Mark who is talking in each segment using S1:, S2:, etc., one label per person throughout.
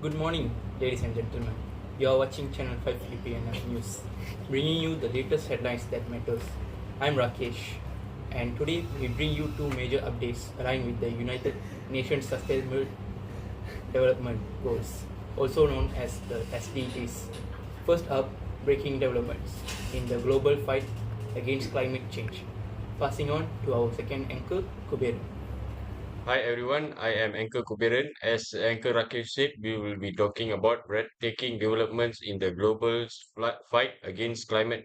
S1: Good morning, ladies and gentlemen. You are watching Channel 5 UPNF News, bringing you the latest headlines that matters. I'm Raakesh, and today we bring you two major updates aligned with the United Nations Sustainable Development Goals, also known as the SDGs. First up, breaking developments in the global fight against climate change. Passing on to our second anchor, Kubir.
S2: Hi everyone, I am Anchor Kumarehsan. As Anchor Raakesh said, we will be talking about breathtaking developments in the global fight against climate.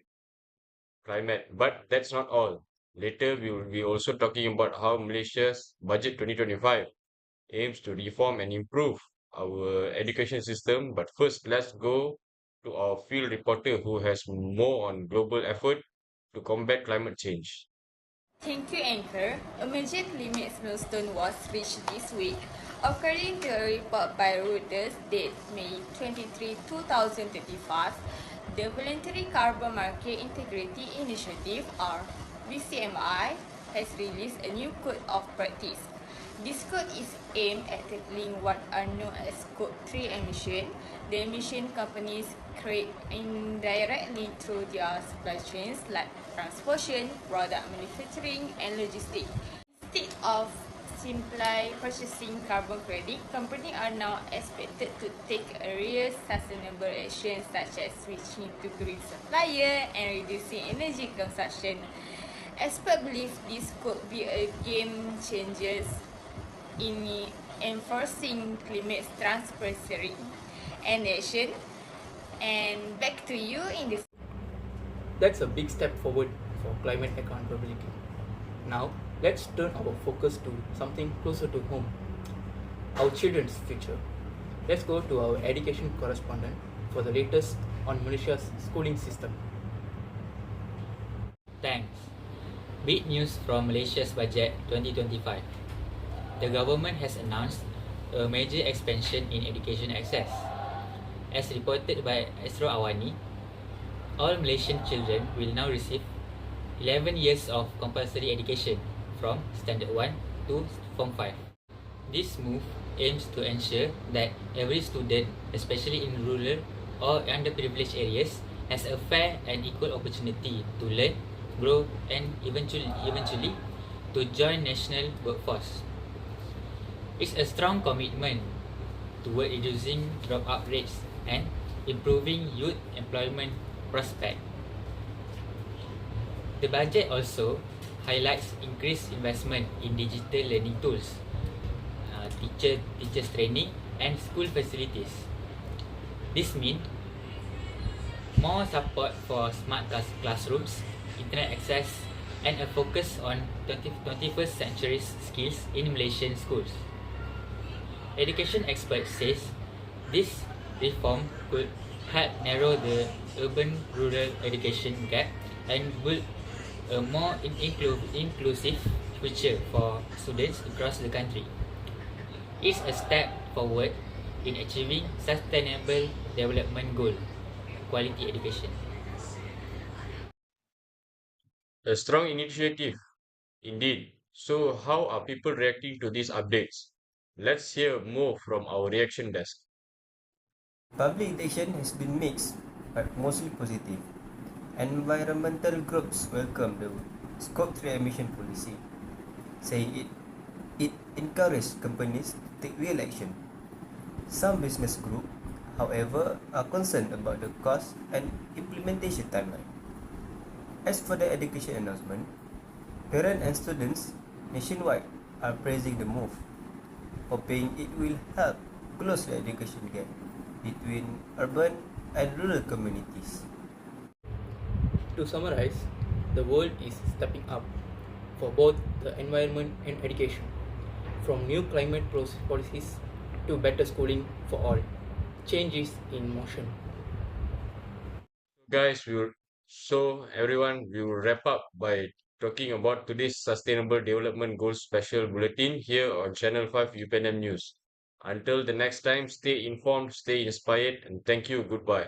S2: But that's not all. Later, we will be also talking about how Malaysia's Budget 2025 aims to reform and improve our education system. But first, let's go to our field reporter who has more on global effort to combat climate change.
S3: Thank you, Anchor. A major limits milestone was reached this week. According to a report by Reuters dated May 23, 2025, the Voluntary Carbon Market Integrity Initiative, or VCMI, has released a new code of practice. This code is aimed at tackling what are known as Scope 3 emission, the emission companies create indirectly through their supply chains like transportation, product manufacturing, and logistics. Instead of simply purchasing carbon credit, companies are now expected to take real sustainable actions such as switching to green supplier and reducing energy consumption. Experts believe this could be a game changer in enforcing climate transparency and action. And back to you in this.
S1: That's a big step forward for climate accountability. Now, let's turn our focus to something closer to home, our children's future. Let's go to our education correspondent for the latest on Malaysia's schooling system.
S4: Thanks. Big news from Malaysia's budget 2025. The government has announced a major expansion in education access. As reported by Astro Awani, all Malaysian children will now receive 11 years of compulsory education from Standard 1 to Form 5. This move aims to ensure that every student, especially in rural or underprivileged areas, has a fair and equal opportunity to learn, grow, and eventually to join national workforce. It's a strong commitment toward reducing dropout rates and improving youth employment prospects. The budget also highlights increased investment in digital learning tools, teachers training, and school facilities. This means more support for smart classrooms, internet access, and a focus on 21st century skills in Malaysian schools. Education experts says this reform could help narrow the urban-rural education gap and build a more inclusive future for students across the country. It's a step forward in achieving sustainable development goal, quality education.
S2: A strong initiative indeed. So, how are people reacting to these updates? Let's hear more from our reaction desk.
S5: Public reaction has been mixed, but mostly positive. Environmental groups welcome the Scope 3 emission policy, saying it encourages companies to take real action. Some business groups, however, are concerned about the cost and implementation timeline. As for the education announcement, parents and students nationwide are praising the move, hoping it will help close the education gap between urban and rural communities.
S1: To summarize, the world is stepping up for both the environment and education, from new climate policies to better schooling for all. Change is in motion.
S2: Guys, everyone, we will wrap up by talking about today's Sustainable Development Goals Special Bulletin here on Channel 5 UPNM News. Until the next time, stay informed, stay inspired, and thank you. Goodbye.